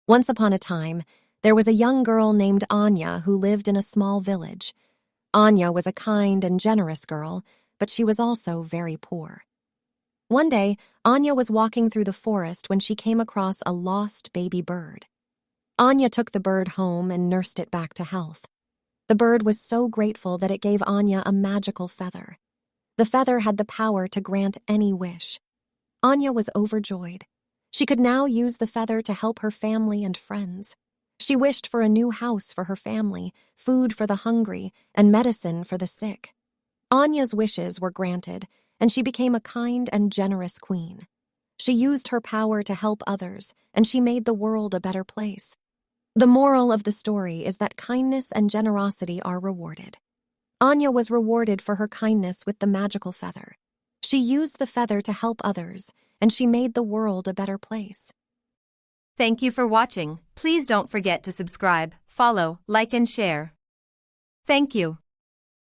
Once upon a time, there was a young girl named Anya who lived in a small village. Anya was a kind and generous girl, but she was also very poor. One day, Anya was walking through the forest when she came across a lost baby bird. Anya took the bird home and nursed it back to health. The bird was so grateful that it gave Anya a magical feather. The feather had the power to grant any wish. Anya was overjoyed. She could now use the feather to help her family and friends. She wished for a new house for her family, food for the hungry, and medicine for the sick. Anya's wishes were granted, and she became a kind and generous queen. She used her power to help others, and she made the world a better place. The moral of the story is that kindness and generosity are rewarded. Anya was rewarded for her kindness with the magical feather. She used the feather to help others, and she made the world a better place. Thank you for watching. Please don't forget to subscribe, follow, like and share. Thank you.